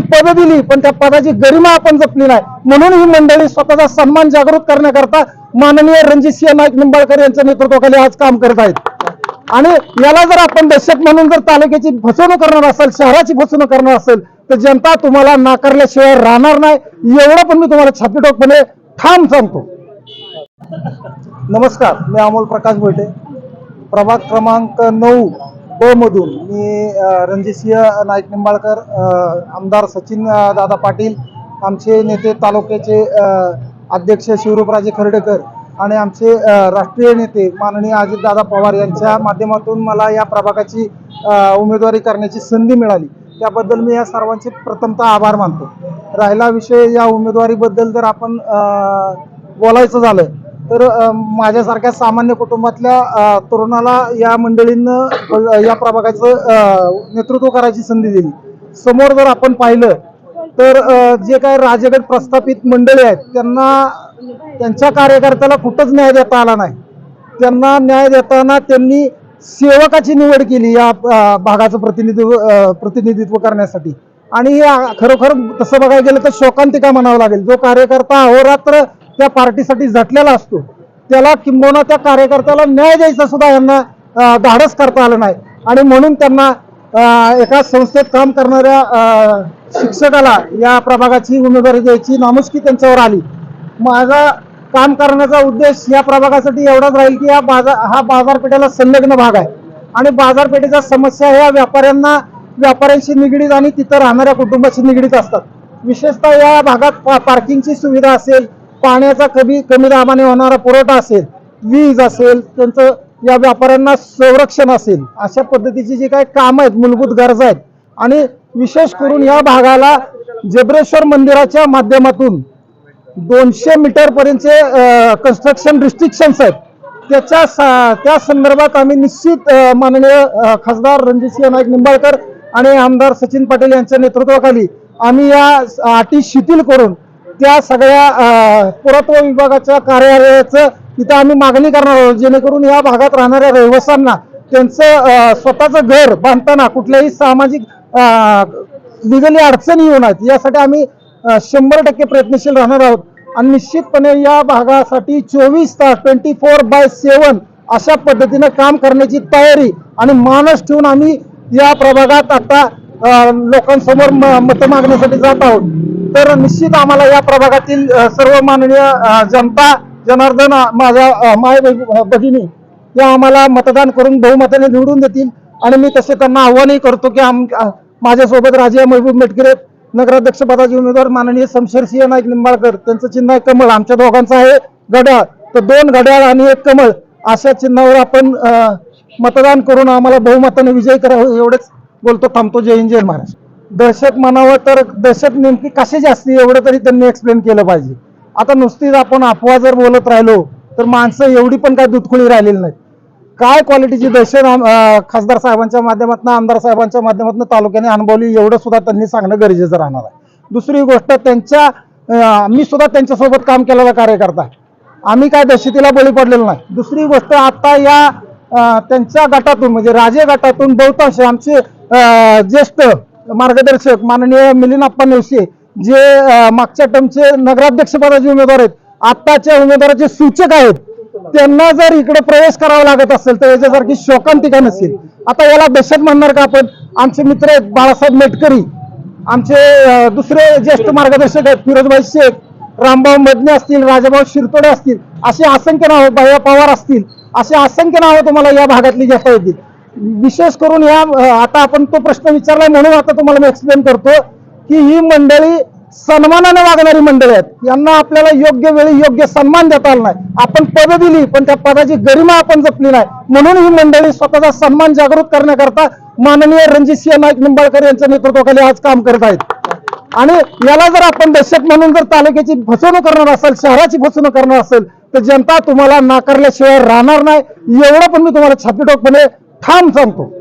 पद दिली पण त्या पदाची गरिमा आपण जपली नाही, म्हणून ही मंडळी स्वतःचा सन्मान जागृत करण्याकरता माननीय रणजितसिंह नाईक निंबाळकर यांच्या नेतृत्वाखाली आज काम करत आहेत। आणि याला जर आपण दहशत म्हणून जर तालुक्याची फसवणूक करणार असेल, शहराची फसवणूक करणार असेल तर जनता तुम्हाला नाकारल्याशिवाय राहणार नाही, एवढं पण मी तुम्हाला छातीटोकपणे ठाम सांगतो। नमस्कार, मी अमोल प्रकाश भोटे, प्रभाग क्रमांक 9 ब मधून मी रणजितसिंह नाईक निंबाळकर, आमदार सचिन दादा पाटील, आमचे नेते तालुक्याचे अध्यक्ष शिवरूपराजे खर्डेकर आणि आमचे राष्ट्रीय नेते माननीय अजितदादा पवार यांच्या माध्यमातून मला या प्रभागाची उमेदवारी करण्याची संधी मिळाली, त्याबद्दल मी या सर्वांचे प्रथमतः आभार मानतो। राहिला विषय या उमेदवारीबद्दल जर आपण बोलायचं झालं तर माझ्यासारख्या सामान्य कुटुंबातल्या तरुणाला या मंडळींनं या प्रभागाचं नेतृत्व करायची संधी दिली। समोर जर आपण पाहिलं तर जे काही राजगट प्रस्थापित मंडळी आहेत त्यांना त्यांच्या कार्यकर्त्याला कुठंच न्याय देता आला नाही। त्यांना न्याय देताना त्यांनी सेवकाची निवड केली या भागाचं प्रतिनिधित्व करण्यासाठी, आणि खरोखर तसं बघायला गेलं तर शोकांतिका म्हणावं लागेल। जो कार्यकर्ता अहोरात्र त्या पार्टीसाठी झटलेला असतो त्याला किंबहुना त्या कार्यकर्त्याला न्याय द्यायचा सुद्धा यांना धाडस करता आलं नाही, आणि म्हणून त्यांना एका संस्थेत काम करणाऱ्या शिक्षकाला या प्रभागाची उमेदवारी द्यायची नामुष्की त्यांच्यावर आली। माझा काम करण्याचा उद्देश या प्रभागासाठी एवढाच राहील की हा बाजारपेठेला संलग्न भाग आहे आणि बाजारपेठेच्या समस्या ह्या व्यापाऱ्यांशी निगडीत आणि तिथं राहणाऱ्या कुटुंबाशी निगडीत असतात। विशेषतः या भागात पार्किंगची सुविधा असेल, पाण्याचा कमी दाबाने होणारा पुरवठा असेल, वीज असेल, त्यांचं या व्यापाऱ्यांना संरक्षण असेल, अशा पद्धतीची जी काही कामं आहेत, मूलभूत गरजा आहेत, आणि विशेष करून या भागाला जबरेश्वर मंदिराच्या माध्यमातून 200 मीटर पर्यंतचे कन्स्ट्रक्शन रिस्ट्रिक्शन्स आहेत, त्या संदर्भात आम्ही निश्चित माननीय खासदार रणजितसिंह नाईक निंबाळकर आणि आमदार सचिन पाटील यांच्या नेतृत्वाखाली आम्ही या अटी शिथिल करून त्या सगळ्या पुरातत्व विभागाच्या कार्यालयाचं तिथं आम्ही मागणी करणार आहोत, जेणेकरून या भागात राहणाऱ्या रहिवाशांना त्यांचं स्वतःचं घर बांधताना कुठल्याही सामाजिक लिगली अडचणी येऊ नयेत यासाठी आम्ही 100% प्रयत्नशील राहणार आहोत। आणि निश्चितपणे या भागासाठी 24 तास 24/7 अशा पद्धतीने काम करण्याची तयारी आणि मानस ठेवून आम्ही या प्रभागात आता लोकांसमोर मतं मागण्यासाठी जात आहोत। तर निश्चित आम्हाला या प्रभागातील सर्व माननीय जनता जनार्दन माझ्या माय भगिनी या आम्हाला मतदान करून बहुमताने निवडून देतील, आणि मी तसे त्यांना आव्हानही करतो की माझ्यासोबत राजे महबूब मेटकरे, नगराध्यक्ष पदाचे उमेदवार माननीय शमशेरसिंह नाईक निंबाळकर, त्यांचं चिन्ह आहे कमळ, आमच्या दोघांचं आहे घड्याळ, तर 2 घड्याळ आणि 1 कमळ अशा चिन्हावर आपण मतदान करून आम्हाला बहुमताने विजयी करावं, एवढेच बोलतो, थांबतो। जय हिंद, जय महाराष्ट्र। दहशत म्हणावं तर दहशत नेमकी कशाची असते एवढं तरी त्यांनी एक्सप्लेन केलं पाहिजे। आता नुसतीच आपण अफवा जर बोलत राहिलो तर माणसं एवढी पण काय दुधखुळी राहिलेली नाहीत। काय क्वालिटीची दहशत खासदार साहेबांच्या माध्यमातून, आमदार साहेबांच्या माध्यमातून तालुक्याने अनुभवली एवढं सुद्धा त्यांनी सांगणं गरजेचं राहणार आहे। दुसरी गोष्ट, मी सुद्धा त्यांच्यासोबत काम केलेला कार्यकर्ता आहे, आम्ही काय दहशतीला बळी पडलेलो नाही। दुसरी गोष्ट, आता या त्यांच्या गटातून म्हणजे राजे गटातून बहुतांश आमचे ज्येष्ठ मार्गदर्शक माननीय मिलिंदप्पा नेवसे जे मागच्या टर्मचे नगराध्यक्ष पदाचे उमेदवार आहेत, आत्ताच्या उमेदवाराचे सूचक आहेत, त्यांना जर इकडे प्रवेश करावा लागत असेल तर याच्यासारखी शोकांतिका नसेल। आता याला दहशत म्हणणार का आपण? आमचे मित्र आहेत बाळासाहेब मेटकरी, आमचे दुसरे ज्येष्ठ मार्गदर्शक आहेत फिरोजभाई शेख, रामभाऊ मदने असतील, राजाभाऊ शिरतोडे असतील, असे असंख्य नाव, भैया पवार असतील, असे असंख्य नावं तुम्हाला या भागातली घेता येतील। विशेष करून आता आपण तो प्रश्न विचारलाय म्हणून आता तुम्हाला मी एक्सप्लेन करतो की ही मंडळी सन्मानाने वागणारी मंडळी आहेत, यांना आपल्याला योग्य वेळी योग्य सन्मान देता आला नाही। आपण पद दिली पण त्या पदाची गरिमा आपण जपली नाही, म्हणून ही मंडळी स्वतःचा सन्मान जागृत करण्याकरता माननीय रणजितसिंह नाईक निंबाळकर यांच्या नेतृत्वाखाली आज काम करत आहेत। आणि याला जर आपण दहशत म्हणून जर तालुक्याची फसवणूक करणार असेल, शहराची फसवणूक करणार असेल तर जनता तुम्हाला नाकारल्याशिवाय राहणार नाही, एवढं पण मी तुम्हाला छातीटोकपणे ठाम सांगतो।